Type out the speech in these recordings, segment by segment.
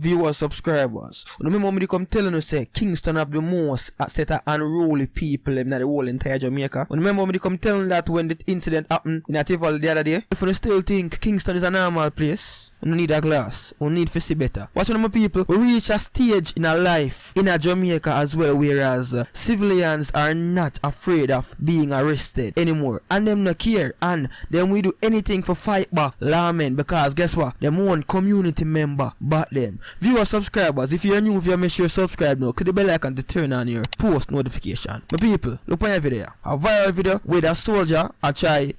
viewers, subscribers. Remember me come telling you say Kingston have the most set of unruly people in the whole entire Jamaica. Remember me come telling that when the incident happened in Atival the other day. If you still think Kingston is a normal place, we need a glass. We need to see better. Watch my people. We reach a stage in our life in a Jamaica as well, whereas civilians are not afraid of being arrested anymore, and them not care, and then we do anything for fight back lawmen, because guess what? Them one community member back them. Viewers, subscribers, if you're new, if you make sure you subscribe now, click the bell icon to turn on your post notification. My people, look on your video. A viral video with a soldier,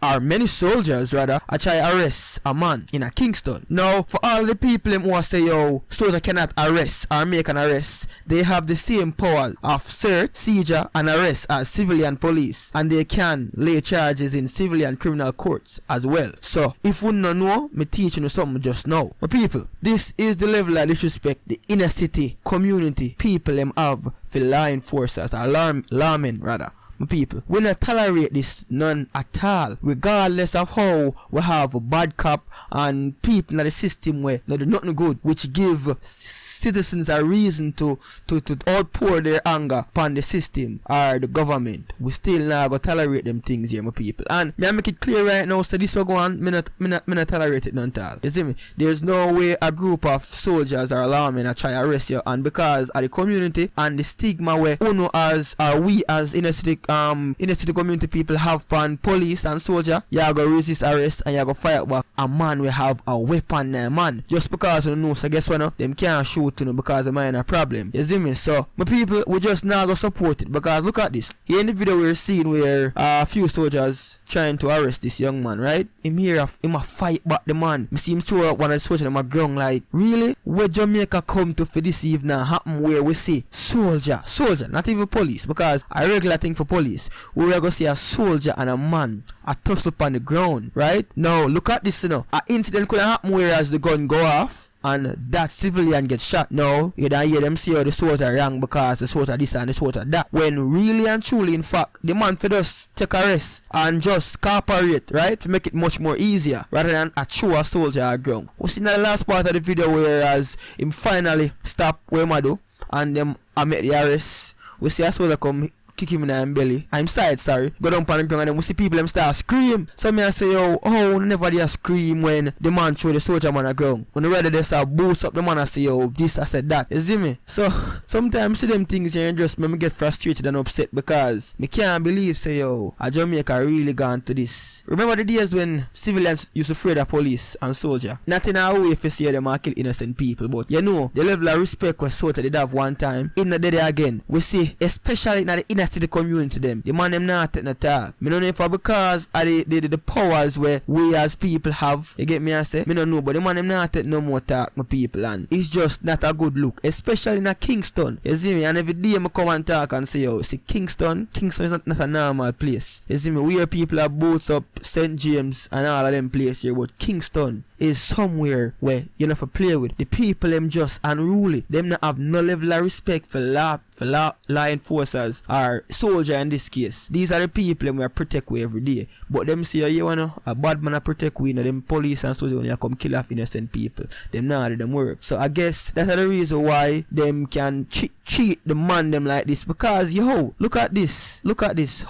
or many soldiers rather, arrest a man in a Kingston. Now, for all the people who say, yo, soldier cannot arrest or make an arrest, they have the same power of search, seizure, and arrest as civilian police, and they can lay charges in civilian criminal courts as well. So, if you don't know, me teaching you something just now. My people, this is the level of disrespect the inner city community people have for law enforcers or lawmen rather. My people, we not tolerate this none at all, regardless of how we have a bad cop and people in the system where they do nothing good, which give citizens a reason to outpour their anger upon the system or the government. We still not gonna tolerate them things here, my people. And me I make it clear right now, so this will go on, me not tolerate it none at all. You see me? There's no way a group of soldiers or lawmen try to arrest you, and because of the community and the stigma where uno as or we as inner city community people have upon police and soldier, you go resist arrest and you go fight back a man will have a weapon man. Just because you know, so guess what, no? Them can't shoot you know, because of minor problem. You see me? So my people, we just now go support it, because look at this. Here in the video we're seeing where a few soldiers trying to arrest this young man, right? Him a fight back the man. Me see him throw up one of the soldiers on my ground like, really? Where Jamaica come to for this evening happen where we see soldier, not even police, because a regular thing for police, we are going to see a soldier and a man a tussle up on the ground, right? Now look at this, you know. An incident could happen whereas the gun go off and that civilian get shot. Now you don't hear them say how the soldier wrong because the soldier this and the soldier that, when really and truly in fact the man for just take a rest and just cooperate, right, to make it much more easier rather than a true soldier at ground. We see in the last part of the video whereas him finally stop where I do and them I make the arrest. We see a soldier come kick him in the belly. I'm sorry. Go down on the ground and then we see people them start scream. So me I say, yo, oh, never did scream when the man throw the soldier man a ground. When the rather they start boost up the man, I say, yo, this, I said that. You see me? So sometimes see them things here and just make me get frustrated and upset because me can't believe, say, yo, a Jamaica really gone to this. Remember the days when civilians used to fear the police and soldier? Not in our way if you see them kill innocent people, but you know, the level of respect was soldier did have one time. In the day again, we see, especially in the inner city community them, the man them not take no talk. Me don't know if because of the powers where we as people have, you get me I say? Me don't know, but the man them not take no more talk, my people, and it's just not a good look, especially in a Kingston. You see me? And every day I come and talk and say, yo, see Kingston is not a normal place. You see me? Where people have boats up St. James and all of them places here, but Kingston is somewhere where you know for play with. The people them just unruly. Them not have no level of respect for law enforcers or soldier in this case. These are the people them we protect we every day. But them say you wanna a bad man protect we, you know, them police and soldier when you come kill off innocent people. Them not do them work. So I guess that's the reason why them can cheat the man them like this, because yo, look at this.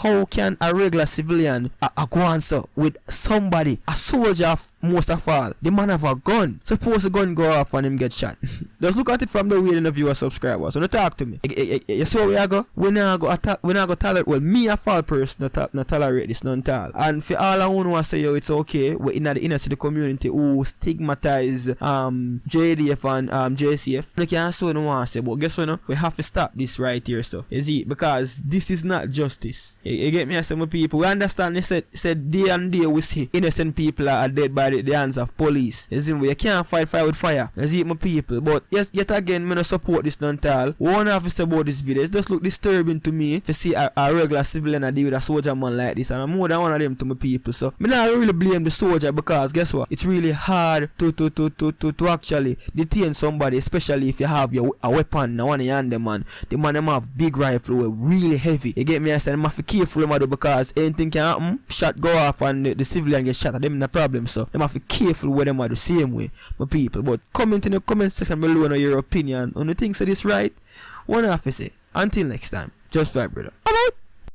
How can a regular civilian go answer with somebody, a soldier most of all? The man have a gun. Suppose the gun go off and him get shot. Just look at it from the way the viewer subscribers. So don't talk to me. You see where we go? We not go tolerate. Well, me a fall person not tolerate this none at all. And for all I want to say, yo, it's okay. We're in the inner city community who stigmatize JDF and JCF. I can't say no one say, but guess what? No? We have to stop this right here. So you see, because this is not justice. You get me? I say, my people, we understand. They said day and day we see innocent people are dead by the hands of police. You see, you can't fight fire with fire. You see, my people. But yes, yet again, me no support this none at all. One have to say about this video, it just look disturbing to me to see a regular civilian deal with a soldier man like this, and I'm more than one of them to my people. So me not really blame the soldier, because guess what? It's really hard to actually detain somebody, especially if you have a weapon and one in hand them, man. The man them have big rifle really heavy. You get me? I said them have to be careful them because anything can happen. Shot go off and the civilian get shot at them, no problem. So them have to be careful with them are the same way, my people. But comment in the comment section below on your opinion on the things that is right. One have to say. Until next time, just vibe, brother.